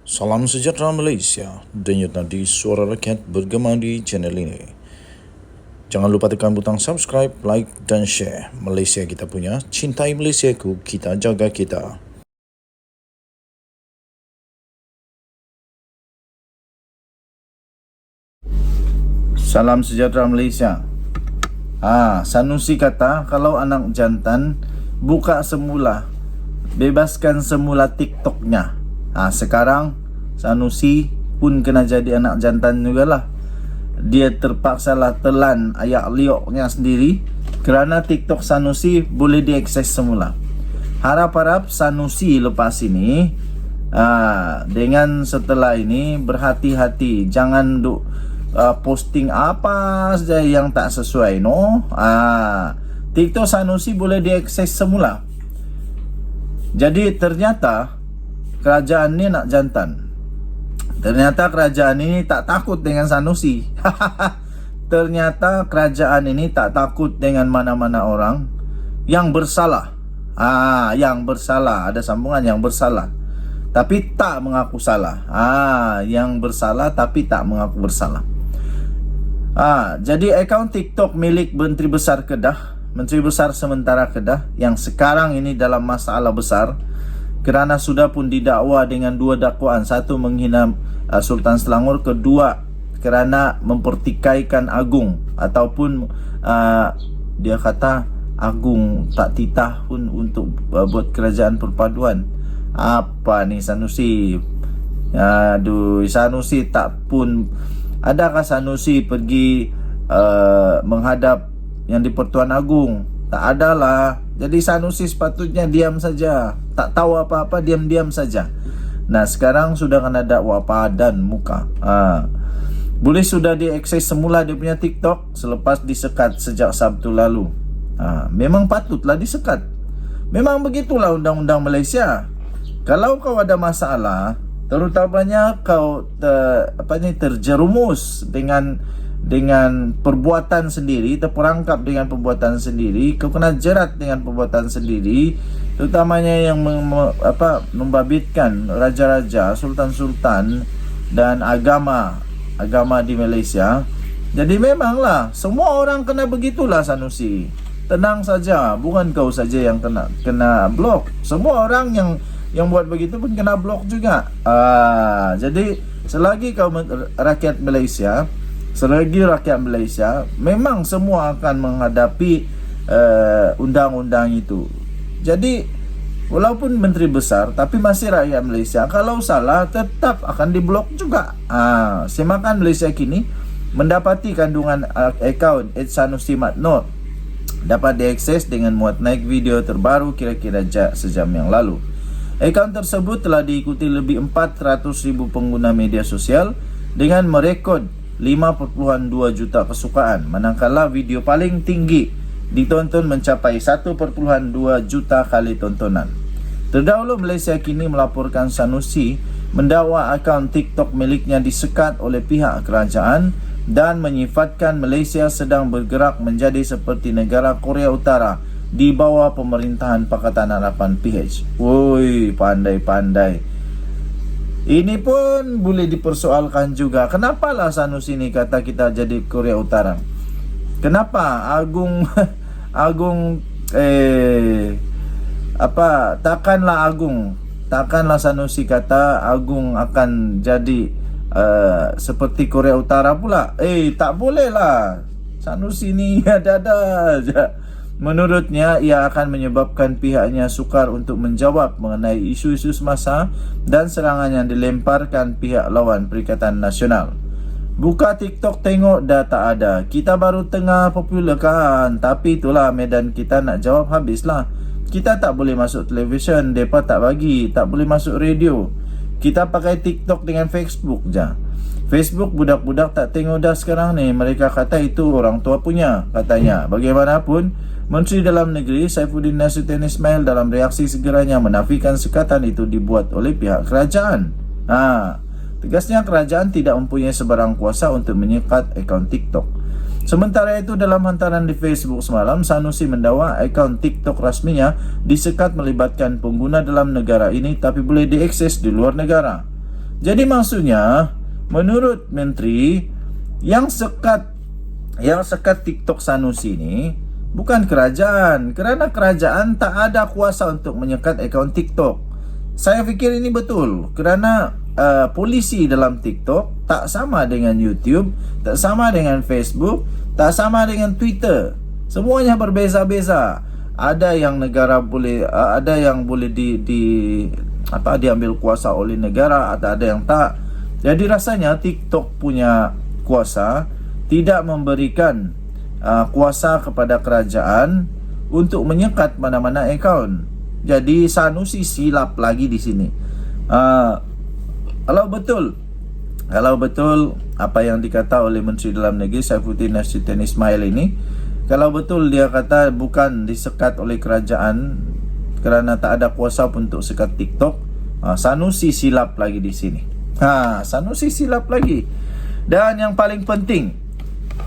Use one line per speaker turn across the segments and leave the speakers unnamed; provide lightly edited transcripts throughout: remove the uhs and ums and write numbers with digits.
Salam sejahtera Malaysia, denyut nadi suara rakyat bergema di channel ini. Jangan lupa tekan butang subscribe, like dan share. Malaysia kita punya, cintai Malaysiaku, kita jaga kita. Salam sejahtera Malaysia. Sanusi kata kalau anak jantan buka semula, bebaskan semula TikToknya. Sekarang Sanusi pun kena jadi anak jantan jugalah. Dia terpaksalah telan ayak lioknya sendiri kerana TikTok Sanusi boleh diakses semula. Harap-harap Sanusi lepas ini dengan setelah ini berhati-hati, jangan posting apa saja yang tak sesuai, no. TikTok Sanusi boleh diakses semula. Jadi ternyata kerajaan ni nak jantan. Ternyata kerajaan ini tak takut dengan Sanusi. Ternyata kerajaan ini tak takut dengan mana-mana orang yang bersalah. Yang bersalah, ada sambungan yang bersalah tapi tak mengaku salah. Yang bersalah tapi tak mengaku bersalah. Jadi akaun TikTok milik Menteri Besar Kedah, Menteri Besar sementara Kedah yang sekarang ini dalam masalah besar kerana sudah pun didakwa dengan dua dakwaan. Satu menghina Sultan Selangor, kedua kerana mempertikaikan Agung, ataupun dia kata Agung tak titah pun untuk buat kerajaan perpaduan. Apa ni Sanusi? Sanusi tak pun. Adakah Sanusi pergi menghadap yang di Pertuan Agong? Tak adalah. Jadi Sanusi sepatutnya diam saja, tak tahu apa-apa, diam-diam saja. Nah, sekarang sudah kena dakwa padan muka. Boleh sudah diakses semula dia punya TikTok selepas disekat sejak Sabtu lalu. Memang patutlah disekat. Memang begitulah undang-undang Malaysia. Kalau kau ada masalah, terutamanya kau terjerumus dengan perbuatan sendiri, terperangkap dengan perbuatan sendiri, kau kena jerat dengan perbuatan sendiri, terutamanya yang membabitkan raja-raja, sultan-sultan dan agama di Malaysia. Jadi memanglah semua orang kena begitulah Sanusi. Tenang saja, bukan kau saja yang kena blok. Semua orang yang buat begitu pun kena blok juga. Jadi selagi kau rakyat Malaysia, memang semua akan menghadapi undang-undang itu. Jadi walaupun menteri besar tapi masih rakyat Malaysia, kalau salah tetap akan diblok juga. Semakan Malaysia kini mendapati kandungan akaun @sanusi.my dapat diakses dengan muat naik video terbaru kira-kira sejam yang lalu. Akaun tersebut telah diikuti lebih 400,000 pengguna media sosial dengan merekod 5.2 juta kesukaan, manakala video paling tinggi ditonton mencapai 1.2 juta kali tontonan. Terdahulu Malaysia kini melaporkan Sanusi mendakwa akaun TikTok miliknya disekat oleh pihak kerajaan dan menyifatkan Malaysia sedang bergerak menjadi seperti negara Korea Utara di bawah pemerintahan Pakatan Harapan PH. Woi, pandai-pandai. Ini pun boleh dipersoalkan juga. Kenapalah Sanusi ni kata kita jadi Korea Utara? Kenapa takkanlah Sanusi kata Agung akan jadi seperti Korea Utara pula? Tak boleh lah. Sanusi ni ada-ada aja. Menurutnya, ia akan menyebabkan pihaknya sukar untuk menjawab mengenai isu-isu semasa dan serangan yang dilemparkan pihak lawan Perikatan Nasional. Buka TikTok tengok dah tak ada. Kita baru tengah popular kan. Tapi itulah medan kita nak jawab habislah. Kita tak boleh masuk televisyen, mereka tak bagi. Tak boleh masuk radio. Kita pakai TikTok dengan Facebook je. Facebook budak-budak tak tengok dah sekarang ni. Mereka kata itu orang tua punya, katanya. Bagaimanapun, Menteri Dalam Negeri Saifuddin Nasution Ismail dalam reaksi segeranya menafikan sekatan itu dibuat oleh pihak kerajaan. Tegasnya kerajaan tidak mempunyai sebarang kuasa untuk menyekat akaun TikTok. Sementara itu, dalam hantaran di Facebook semalam, Sanusi mendakwa akaun TikTok rasminya disekat melibatkan pengguna dalam negara ini tapi boleh diakses di luar negara. Jadi maksudnya menurut Menteri yang sekat TikTok Sanusi ini bukan kerajaan, kerana kerajaan tak ada kuasa untuk menyekat akaun TikTok. Saya fikir ini betul kerana polisi dalam TikTok tak sama dengan YouTube, tak sama dengan Facebook, tak sama dengan Twitter. Semuanya berbeza-beza. Ada yang negara boleh ada yang boleh diambil kuasa oleh negara, atau ada yang tak. Jadi rasanya TikTok punya kuasa tidak memberikan kuasa kepada kerajaan untuk menyekat mana-mana akaun. Jadi Sanusi silap lagi di sini. Kalau betul apa yang dikata oleh Menteri Dalam Negeri Saifuddin Nasution Ismail ini, kalau betul dia kata bukan disekat oleh kerajaan kerana tak ada kuasa untuk sekat TikTok, Sanusi silap lagi di sini. Sanusi silap lagi. Dan yang paling penting,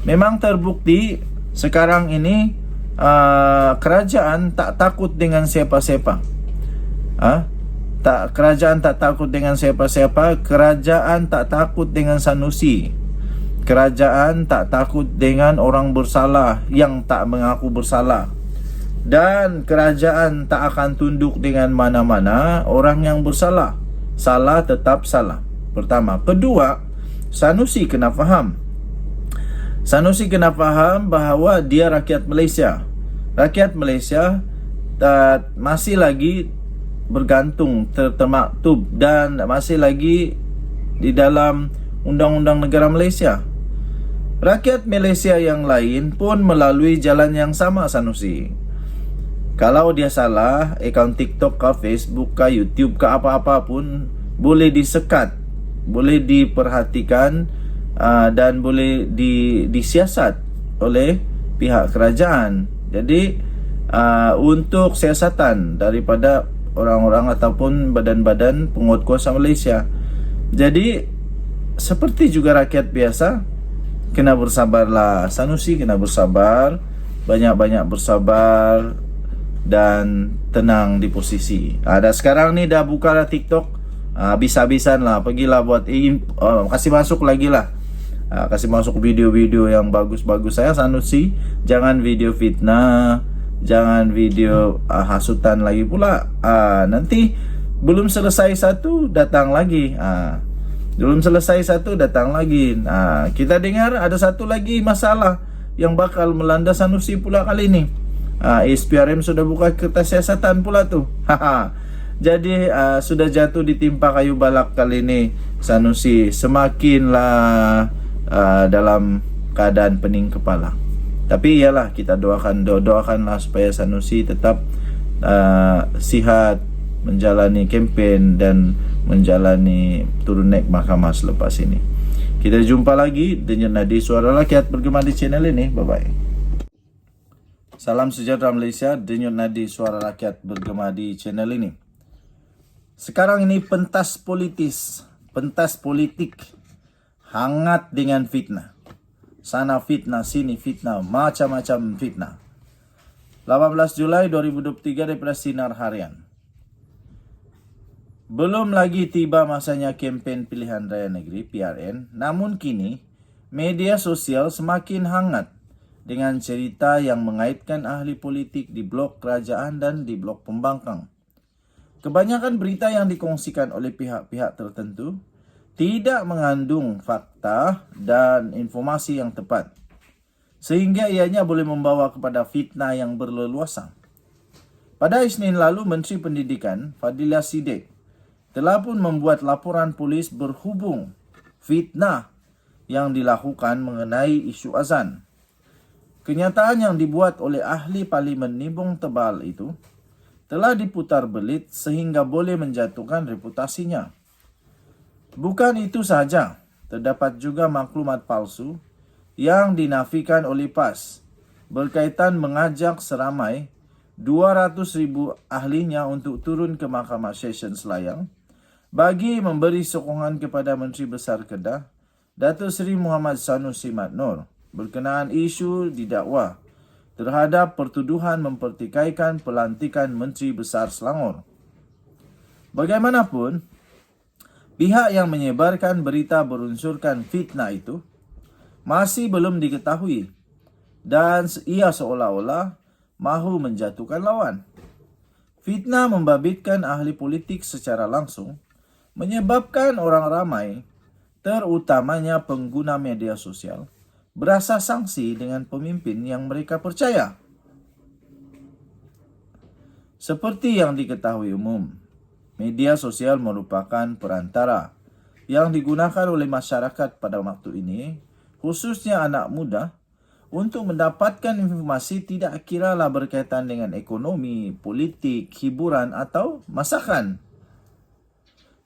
memang terbukti sekarang ini kerajaan tak takut dengan siapa-siapa. Kerajaan tak takut dengan siapa-siapa. Kerajaan tak takut dengan Sanusi. Kerajaan tak takut dengan orang bersalah yang tak mengaku bersalah. Dan kerajaan tak akan tunduk dengan mana-mana orang yang bersalah. Salah tetap salah. Pertama. Kedua, Sanusi kena faham bahawa dia rakyat Malaysia. Rakyat Malaysia masih lagi bergantung, termaktub dan masih lagi di dalam undang-undang negara Malaysia. Rakyat Malaysia yang lain pun melalui jalan yang sama Sanusi. Kalau dia salah, akaun TikTok ke, Facebook ke, YouTube ke, apa-apa pun boleh disekat, boleh diperhatikan dan boleh disiasat oleh pihak kerajaan. Jadi untuk siasatan daripada orang-orang ataupun badan-badan penguatkuasa Malaysia. Jadi seperti juga rakyat biasa, kena bersabarlah. Sanusi kena bersabar, banyak-banyak bersabar dan tenang di posisi. Dan sekarang ni dah buka lah TikTok, habis-habisan lah, pergilah buat kasih masuk lagi lah. Kasih masuk video-video yang bagus-bagus. Saya Sanusi, jangan video fitnah, jangan video hasutan lagi pula. Nanti belum selesai satu datang lagi. Belum selesai satu datang lagi. Kita dengar ada satu lagi masalah yang bakal melanda Sanusi pula kali ini. SPRM sudah buka kertas siasatan pula tu. Jadi sudah jatuh ditimpa kayu balak kali ini Sanusi. Semakinlah dalam keadaan pening kepala. Tapi iyalah, kita doakanlah supaya Sanusi tetap sihat menjalani kempen dan menjalani turun naik mahkamah selepas ini. Kita jumpa lagi Denyut Nadi Suara Rakyat bergema di channel ini. Bye bye. Salam sejahtera Malaysia, Denyut Nadi Suara Rakyat bergema di channel ini. Sekarang ini pentas politik hangat dengan fitnah. Sana fitnah, sini fitnah, macam-macam fitnah. 18 Julai 2023 daripada Sinar Harian. Belum lagi tiba masanya kempen pilihan raya negeri PRN, namun kini media sosial semakin hangat dengan cerita yang mengaitkan ahli politik di blok kerajaan dan di blok pembangkang. Kebanyakan berita yang dikongsikan oleh pihak-pihak tertentu tidak mengandung fakta dan informasi yang tepat, sehingga ianya boleh membawa kepada fitnah yang berleluasa. Pada Isnin lalu, Menteri Pendidikan Fadilah Siddiq telah pun membuat laporan polis berhubung fitnah yang dilakukan mengenai isu azan. Kenyataan yang dibuat oleh ahli Parlimen Nibong Tebal itu telah diputar belit sehingga boleh menjatuhkan reputasinya. Bukan itu sahaja, terdapat juga maklumat palsu yang dinafikan oleh PAS berkaitan mengajak seramai 200,000 ahlinya untuk turun ke Mahkamah Session Selayang bagi memberi sokongan kepada Menteri Besar Kedah, Datuk Seri Muhammad Sanusi Madnor, berkenaan isu didakwa terhadap pertuduhan mempertikaikan pelantikan Menteri Besar Selangor. Bagaimanapun, Pihak yang menyebarkan berita berunsurkan fitnah itu masih belum diketahui dan ia seolah-olah mahu menjatuhkan lawan. Fitnah membabitkan ahli politik secara langsung, menyebabkan orang ramai, terutamanya pengguna media sosial, berasa sangsi dengan pemimpin yang mereka percaya. Seperti yang diketahui umum, media sosial merupakan perantara yang digunakan oleh masyarakat pada waktu ini, khususnya anak muda, untuk mendapatkan informasi tidak kiralah berkaitan dengan ekonomi, politik, hiburan atau masakan.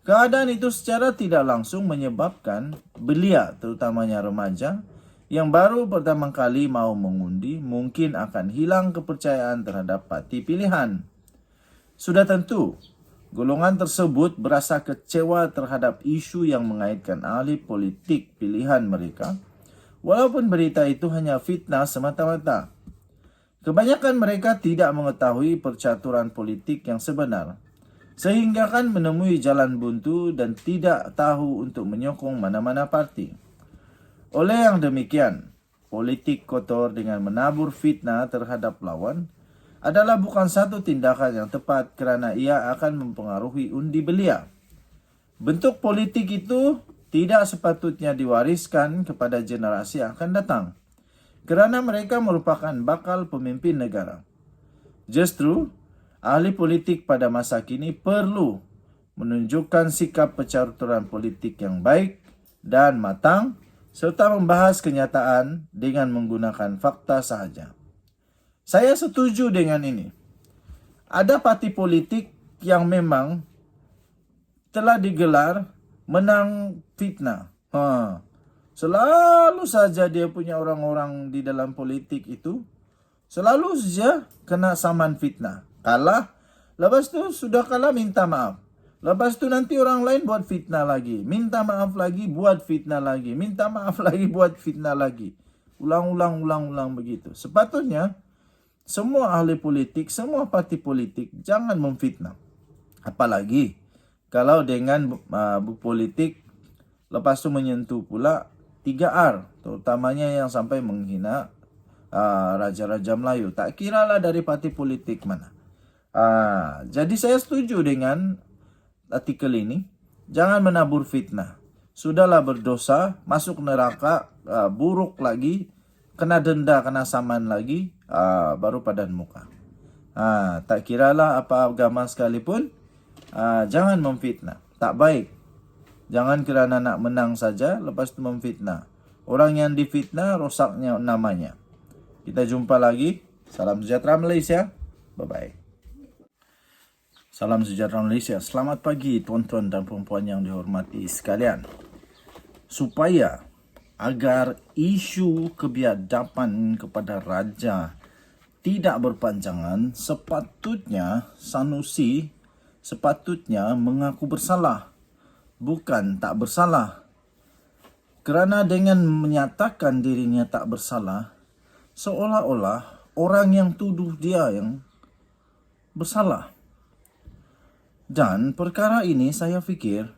Keadaan itu secara tidak langsung menyebabkan belia, terutamanya remaja, yang baru pertama kali mau mengundi mungkin akan hilang kepercayaan terhadap parti pilihan. Sudah tentu, golongan tersebut berasa kecewa terhadap isu yang mengaitkan ahli politik pilihan mereka, walaupun berita itu hanya fitnah semata-mata. Kebanyakan mereka tidak mengetahui percaturan politik yang sebenar, sehingga kan menemui jalan buntu dan tidak tahu untuk menyokong mana-mana parti. Oleh yang demikian, politik kotor dengan menabur fitnah terhadap lawan adalah bukan satu tindakan yang tepat kerana ia akan mempengaruhi undi belia. Bentuk politik itu tidak sepatutnya diwariskan kepada generasi yang akan datang, kerana mereka merupakan bakal pemimpin negara. Justru, ahli politik pada masa kini perlu menunjukkan sikap percaturan politik yang baik dan matang, serta membahas kenyataan dengan menggunakan fakta sahaja. Saya setuju dengan ini. Ada parti politik yang memang telah digelar menang fitnah. Selalu saja dia punya orang-orang di dalam politik itu selalu saja kena saman fitnah. Kalah, lepas tu sudah kalah minta maaf. Lepas tu nanti orang lain buat fitnah lagi. Minta maaf lagi, buat fitnah lagi. Minta maaf lagi, buat fitnah lagi. Ulang-ulang begitu. Sepatutnya semua ahli politik, semua parti politik jangan memfitnah. Apalagi kalau dengan politik lepas tu menyentuh pula 3R, terutamanya yang sampai menghina raja-raja Melayu. Tak kiralah dari parti politik mana. Jadi saya setuju dengan artikel ini. Jangan menabur fitnah. Sudahlah berdosa, masuk neraka, buruk lagi, kena denda, kena saman lagi, baru padan muka. Tak kiralah apa agama sekalipun, jangan memfitnah. Tak baik. Jangan kerana nak menang saja, lepas tu memfitnah. Orang yang difitnah, rosaknya namanya. Kita jumpa lagi. Salam sejahtera Malaysia. Bye-bye. Salam sejahtera Malaysia. Selamat pagi tuan-tuan dan perempuan yang dihormati sekalian. Supaya agar isu kebiadaban kepada raja tidak berpanjangan, sepatutnya Sanusi mengaku bersalah, bukan tak bersalah. Kerana dengan menyatakan dirinya tak bersalah, seolah-olah orang yang tuduh dia yang bersalah. Dan perkara ini saya fikir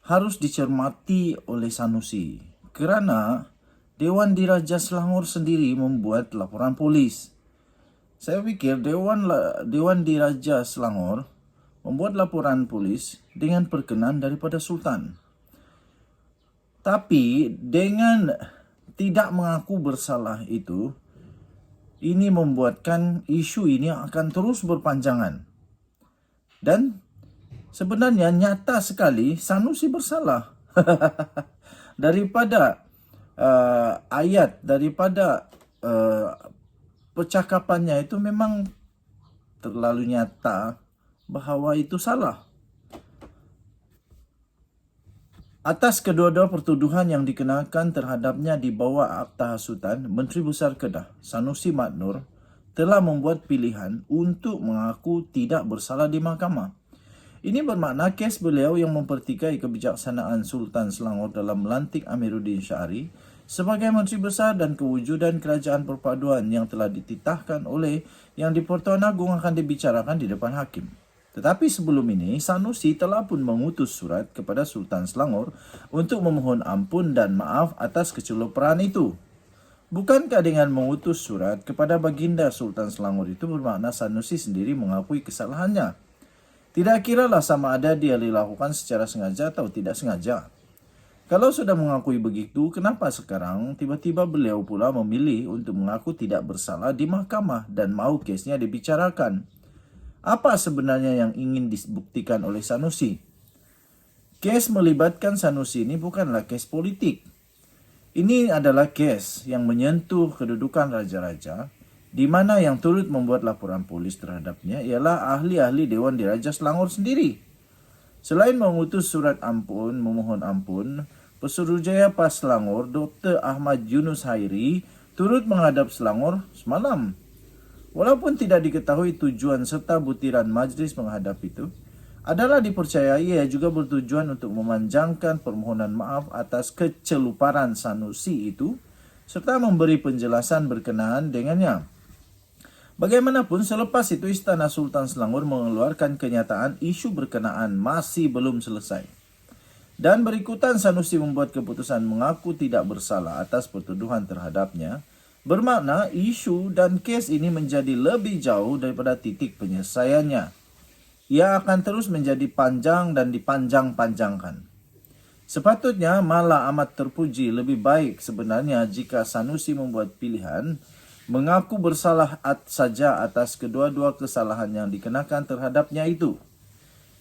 harus dicermati oleh Sanusi, kerana Dewan Diraja Selangor sendiri membuat laporan polis. Saya fikir Dewan Diraja Selangor membuat laporan polis dengan perkenan daripada Sultan. Tapi dengan tidak mengaku bersalah itu, ini membuatkan isu ini akan terus berpanjangan. Dan sebenarnya nyata sekali Sanusi bersalah. Daripada percakapannya itu memang terlalu nyata bahawa itu salah. Atas kedua-dua pertuduhan yang dikenakan terhadapnya di bawah Akta Hasutan, Menteri Besar Kedah, Sanusi Mat Noor, telah membuat pilihan untuk mengaku tidak bersalah di mahkamah. Ini bermakna kes beliau yang mempertikai kebijaksanaan Sultan Selangor dalam melantik Amiruddin Syahri sebagai Menteri Besar dan kewujudan kerajaan perpaduan yang telah dititahkan oleh Yang di-Pertuan Agong akan dibicarakan di depan hakim. Tetapi sebelum ini, Sanusi telah pun mengutus surat kepada Sultan Selangor untuk memohon ampun dan maaf atas keceluparan itu. Bukankah dengan mengutus surat kepada Baginda Sultan Selangor itu bermakna Sanusi sendiri mengakui kesalahannya? Tidak kiralah sama ada dia dilakukan secara sengaja atau tidak sengaja. Kalau sudah mengakui begitu, kenapa sekarang tiba-tiba beliau pula memilih untuk mengaku tidak bersalah di mahkamah dan mau kesnya dibicarakan? Apa sebenarnya yang ingin dibuktikan oleh Sanusi? Kes melibatkan Sanusi ini bukanlah kes politik. Ini adalah kes yang menyentuh kedudukan raja-raja, di mana yang turut membuat laporan polis terhadapnya ialah ahli-ahli Dewan Diraja Selangor sendiri. Selain mengutus surat ampun, memohon ampun, Pesuruhjaya PAS Selangor, Dr. Ahmad Yunus Hairi, turut menghadap Selangor semalam. Walaupun tidak diketahui tujuan serta butiran majlis menghadap itu, adalah dipercayai ia juga bertujuan untuk memanjangkan permohonan maaf atas keceluparan Sanusi itu, serta memberi penjelasan berkenaan dengannya. Bagaimanapun, selepas itu Istana Sultan Selangor mengeluarkan kenyataan isu berkenaan masih belum selesai. Dan berikutan Sanusi membuat keputusan mengaku tidak bersalah atas pertuduhan terhadapnya, bermakna isu dan kes ini menjadi lebih jauh daripada titik penyelesaiannya. Ia akan terus menjadi panjang dan dipanjang-panjangkan. Sepatutnya malah amat terpuji lebih baik sebenarnya jika Sanusi membuat pilihan mengaku bersalah saja atas kedua-dua kesalahan yang dikenakan terhadapnya itu.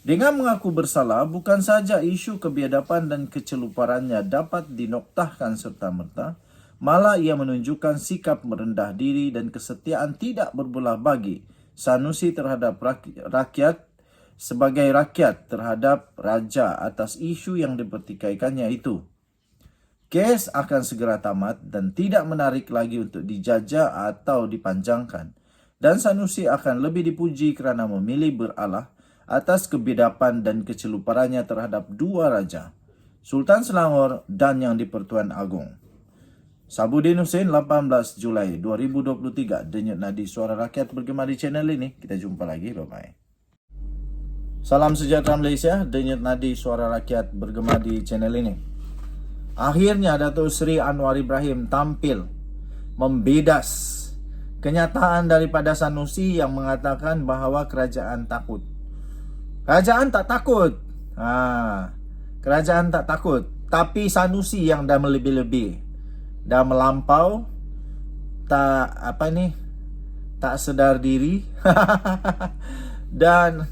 Dengan mengaku bersalah, bukan saja isu kebiadaban dan keceluparannya dapat dinoktahkan serta-merta, malah ia menunjukkan sikap merendah diri dan kesetiaan tidak berbelah bagi Sanusi terhadap rakyat sebagai rakyat terhadap raja atas isu yang dipertikaikannya itu. Kes akan segera tamat dan tidak menarik lagi untuk dijajah atau dipanjangkan. Dan Sanusi akan lebih dipuji kerana memilih beralah atas kebiadaban dan keceluparannya terhadap dua raja, Sultan Selangor dan Yang di-Pertuan Agong. Sabudin Hussein, 18 Julai 2023. Denyut nadi suara rakyat bergema di channel ini. Kita jumpa lagi. Bye-bye. Salam sejahtera Malaysia. Denyut nadi suara rakyat bergema di channel ini. Akhirnya Datuk Seri Anwar Ibrahim tampil membedas kenyataan daripada Sanusi yang mengatakan bahawa kerajaan takut. Kerajaan tak takut. Kerajaan tak takut. Tapi Sanusi yang dah melebih-lebih. Dah melampau, tak sedar diri. Dan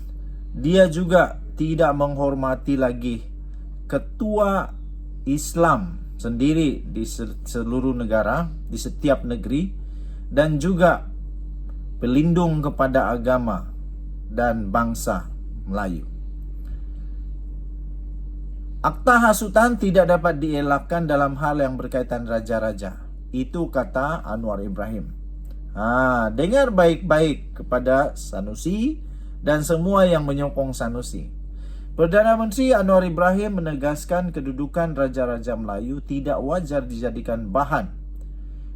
dia juga tidak menghormati lagi ketua Islam sendiri di seluruh negara, di setiap negeri, dan juga pelindung kepada agama dan bangsa Melayu. Akta hasutan tidak dapat dielakkan dalam hal yang berkaitan raja-raja. Itu kata Anwar Ibrahim. Dengar baik-baik kepada Sanusi dan semua yang menyokong Sanusi. Perdana Menteri Anwar Ibrahim menegaskan kedudukan raja-raja Melayu tidak wajar dijadikan bahan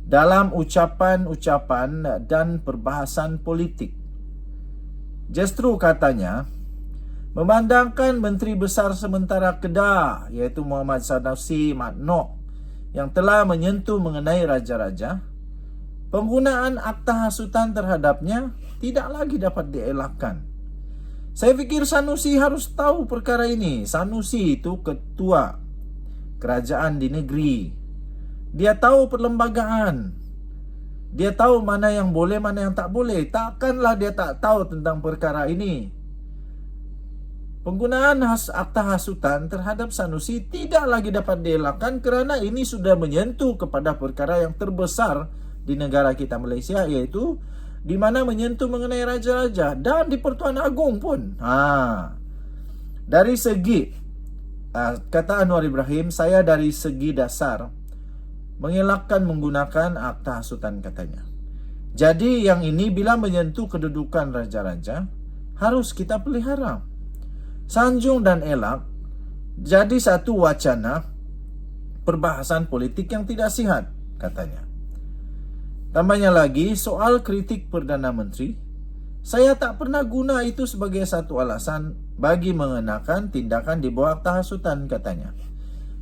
dalam ucapan-ucapan dan perbahasan politik. Justru katanya, memandangkan Menteri Besar Sementara Kedah iaitu Muhammad Sanusi Mat Nok yang telah menyentuh mengenai raja-raja, penggunaan akta hasutan terhadapnya tidak lagi dapat dielakkan. Saya fikir Sanusi harus tahu perkara ini. Sanusi itu ketua kerajaan di negeri. Dia tahu perlembagaan. Dia tahu mana yang boleh, mana yang tak boleh. Takkanlah dia tak tahu tentang perkara ini. Penggunaan akta hasutan terhadap Sanusi tidak lagi dapat dielakkan kerana ini sudah menyentuh kepada perkara yang terbesar di negara kita Malaysia, iaitu di mana menyentuh mengenai raja-raja dan di Pertuan Agong pun. Dari segi kata Anwar Ibrahim, saya dari segi dasar mengelakkan menggunakan akta hasutan katanya. Jadi yang ini bila menyentuh kedudukan raja-raja harus kita pelihara. Sanjung dan elak jadi satu wacana perbahasan politik yang tidak sihat, katanya. Tambahnya lagi, soal kritik Perdana Menteri Saya tak pernah guna itu sebagai satu alasan bagi mengenakan tindakan di bawah akta hasutan, katanya.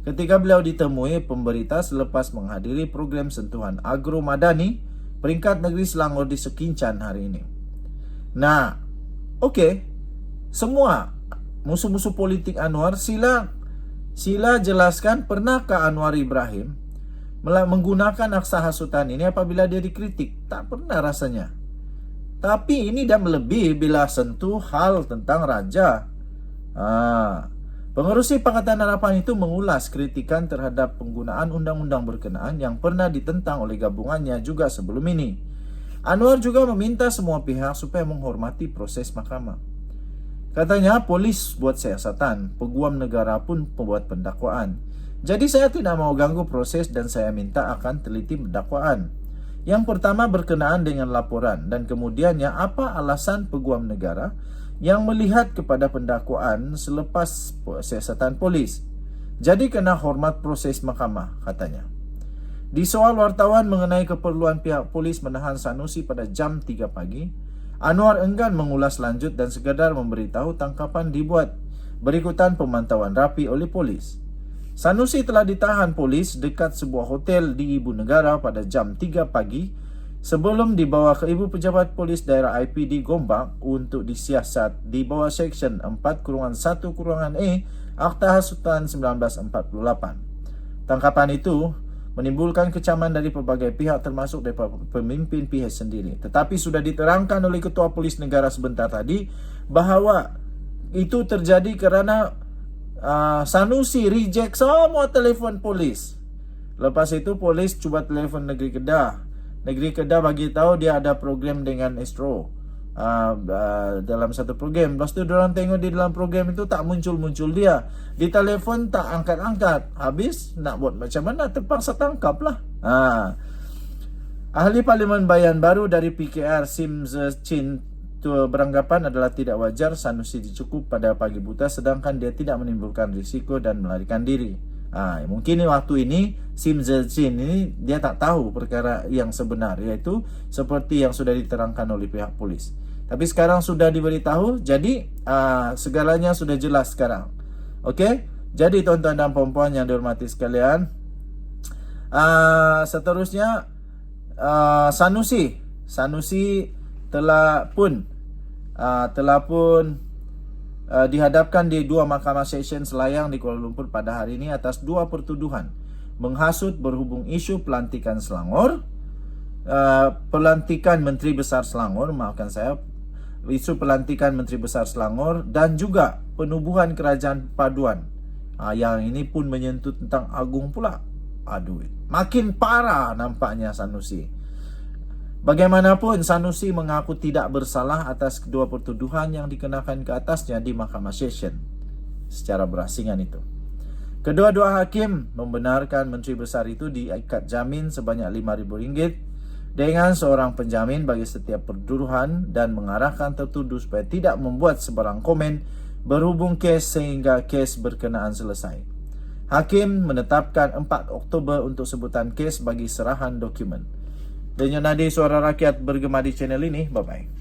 Ketika beliau ditemui pemberita selepas menghadiri program sentuhan Agro Madani peringkat negeri Selangor di Sekincan hari ini. Nah, okey, semua musuh-musuh politik Anwar, sila jelaskan pernahkah Anwar Ibrahim menggunakan akta hasutan ini apabila dia dikritik? Tak pernah rasanya. Tapi ini dah melebihi bila sentuh hal tentang raja. Pengerusi Pakatan Harapan itu mengulas kritikan terhadap penggunaan undang-undang berkenaan yang pernah ditentang oleh gabungannya juga sebelum ini. Anwar juga meminta semua pihak supaya menghormati proses mahkamah. Katanya polis buat siasatan, peguam negara pun pembuat pendakwaan. Jadi saya tidak mau ganggu proses dan saya minta akan teliti pendakwaan. Yang pertama berkenaan dengan laporan dan kemudiannya apa alasan peguam negara yang melihat kepada pendakwaan selepas siasatan polis. Jadi kena hormat proses mahkamah, katanya. Di soal wartawan mengenai keperluan pihak polis menahan Sanusi pada jam 3 pagi, Anwar enggan mengulas lanjut dan sekadar memberitahu tangkapan dibuat berikutan pemantauan rapi oleh polis. Sanusi telah ditahan polis dekat sebuah hotel di Ibu Negara pada jam 3 pagi sebelum dibawa ke Ibu Pejabat Polis Daerah IPD Gombak untuk disiasat di bawah Seksyen 4-1-E Akta Hasutan 1948. Tangkapan itu menimbulkan kecaman dari pelbagai pihak termasuk dari pemimpin PIS sendiri. Tetapi sudah diterangkan oleh Ketua Polis Negara sebentar tadi bahawa itu terjadi kerana Sanusi reject semua telefon polis. Lepas itu polis cuba telefon Negeri Kedah. Negeri Kedah bagi tahu dia ada program dengan Astro dalam satu program. Lepas tu diorang tengok di dalam program itu tak muncul-muncul dia. Di telefon tak angkat-angkat. Habis nak buat macam mana? Terpaksa tangkap lah. Ahli Parlimen Bayan Baru dari PKR Sim Chin beranggapan adalah tidak wajar Sanusi dicukup pada pagi buta sedangkan dia tidak menimbulkan risiko dan melarikan diri. Mungkin waktu ini Sim Zechin ini dia tak tahu perkara yang sebenar, iaitu seperti yang sudah diterangkan oleh pihak polis. Tapi sekarang sudah diberitahu, jadi segalanya sudah jelas sekarang. Okey, jadi tuan-tuan dan puan-puan yang dihormati sekalian, seterusnya Sanusi telah pun dihadapkan di dua mahkamah session Selayang di Kuala Lumpur pada hari ini atas dua pertuduhan menghasut berhubung isu pelantikan Selangor, pelantikan Menteri Besar Selangor, isu pelantikan Menteri Besar Selangor dan juga penubuhan kerajaan paduan. Yang ini pun menyentuh tentang Agung pula. Aduh, makin parah nampaknya Sanusi. Bagaimanapun, Sanusi mengaku tidak bersalah atas kedua pertuduhan yang dikenakan ke atasnya di Mahkamah Session secara berasingan itu. Kedua-dua hakim membenarkan Menteri Besar itu diikat jamin sebanyak RM5,000 dengan seorang penjamin bagi setiap pertuduhan dan mengarahkan tertuduh supaya tidak membuat sebarang komen berhubung kes sehingga kes berkenaan selesai. Hakim menetapkan 4 Oktober untuk sebutan kes bagi serahan dokumen. Denyut nadi suara rakyat bergema di channel ini. Bye-bye.